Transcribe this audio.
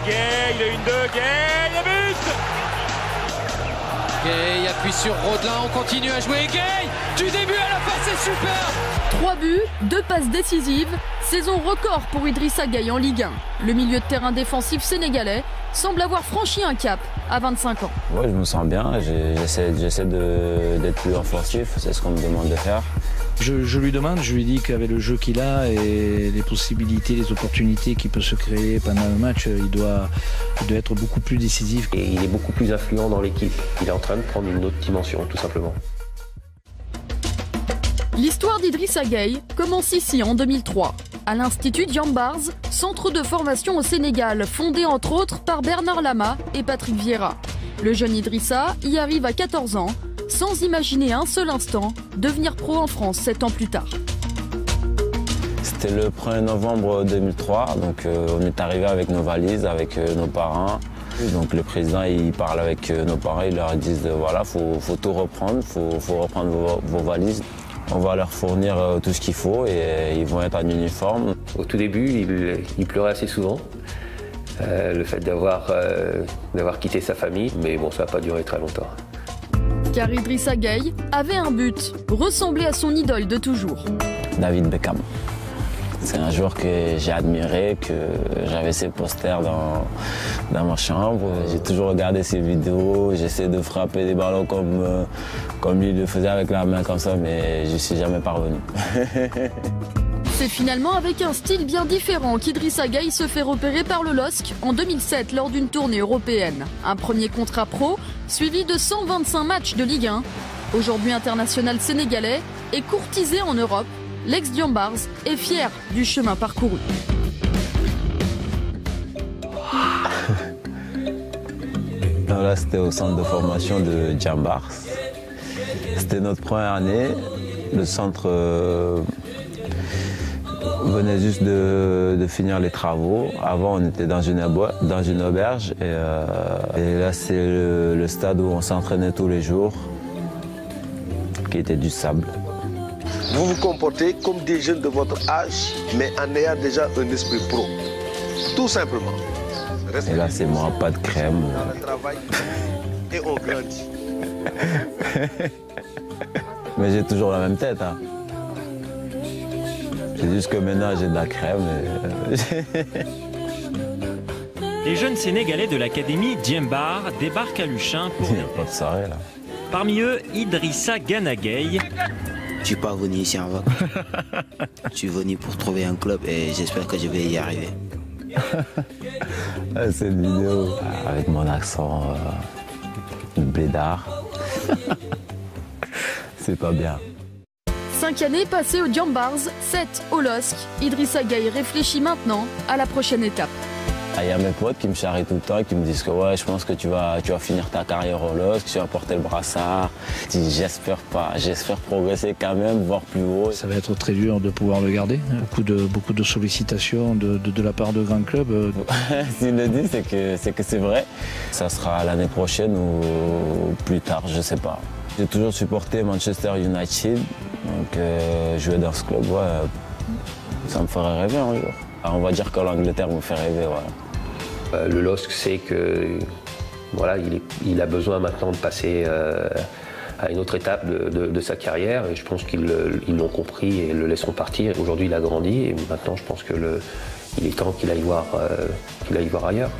Gay, le 1-2, Gay, le but. Gay appuie sur Rodelin, on continue à jouer. Gay, du début à la fin, c'est super. 3 buts, 2 passes décisives, saison record pour Idrissa Gueye en Ligue 1. Le milieu de terrain défensif sénégalais semble avoir franchi un cap à 25 ans. Ouais, je me sens bien, j'essaie d'être plus offensif, c'est ce qu'on me demande de faire. Je lui demande, je lui dis qu'avec le jeu qu'il a et les possibilités, les opportunités qui peuvent se créer pendant le match, il doit être beaucoup plus décisif. Et il est beaucoup plus influent dans l'équipe. Il est en train de prendre une autre dimension, tout simplement. L'histoire d'Idrissa Gueye commence ici en 2003, à l'Institut Diambars, centre de formation au Sénégal, fondé entre autres par Bernard Lama et Patrick Vieira. Le jeune Idrissa y arrive à 14 ans, sans imaginer un seul instant devenir pro en France 7 ans plus tard. C'était le 1er novembre 2003, donc on est arrivé avec nos valises, avec nos parents. Donc le président il parle avec nos parents, il leur dit voilà, faut tout reprendre, faut reprendre vos valises. On va leur fournir tout ce qu'il faut et ils vont être en uniforme. Au tout début, il pleurait assez souvent. Le fait d'avoir quitté sa famille, mais bon, ça n'a pas duré très longtemps. Car Idrissa Gueye avait un but, ressembler à son idole de toujours. David Beckham. C'est un joueur que j'ai admiré, que j'avais ses posters dans ma chambre. J'ai toujours regardé ses vidéos, j'essaie de frapper des ballons comme lui le faisait avec la main comme ça, mais je ne suis jamais parvenu. C'est finalement avec un style bien différent qu'Idrissa Gueye se fait repérer par le LOSC en 2007 lors d'une tournée européenne. Un premier contrat pro, suivi de 125 matchs de Ligue 1. Aujourd'hui international sénégalais et courtisé en Europe, l'ex-Diambars est fier du chemin parcouru. Là, c'était au centre de formation de Diambars. C'était notre première année. Le centre venait juste de finir les travaux. Avant, on était dans une auberge. Et là, c'est le stade où on s'entraînait tous les jours, qui était du sable. Vous vous comportez comme des jeunes de votre âge, mais en ayant déjà un esprit pro. Tout simplement. Et là, c'est moi, pas de crème. Dans le travail, et on grandit. Mais j'ai toujours la même tête. Hein. C'est juste que maintenant, j'ai de la crème. Les jeunes Sénégalais de l'académie Diambar débarquent à Luchin pour... Il n'y a pas de soirée, là. Parmi eux, Idrissa Gana Gueye. Je suis pas venu ici en vacances. Je suis venu pour trouver un club et j'espère que je vais y arriver. Cette vidéo avec mon accent blédard, c'est pas bien. 5 années passées au Diambars, 7 au LOSC. Idrissa Gueye réfléchit maintenant à la prochaine étape. Il y a mes potes qui me charrient tout le temps, qui me disent que ouais, je pense que tu vas finir ta carrière au LOSC, tu vas porter le brassard. Je dis j'espère pas, j'espère progresser quand même, voire plus haut. Ça va être très dur de pouvoir le garder. Beaucoup de sollicitations de la part de grands clubs. S'il le dit, c'est que c'est vrai. Ça sera l'année prochaine ou plus tard, je sais pas. J'ai toujours supporté Manchester United, donc jouer dans ce club, ouais, ça me ferait rêver un jour. On va dire que l'Angleterre me fait rêver, voilà. Le LOSC sait que voilà, il a besoin maintenant de passer à une autre étape de sa carrière et je pense qu'ils l'ont compris et le laisseront partir. Aujourd'hui, il a grandi et maintenant, je pense qu'il est temps qu'il aille voir ailleurs.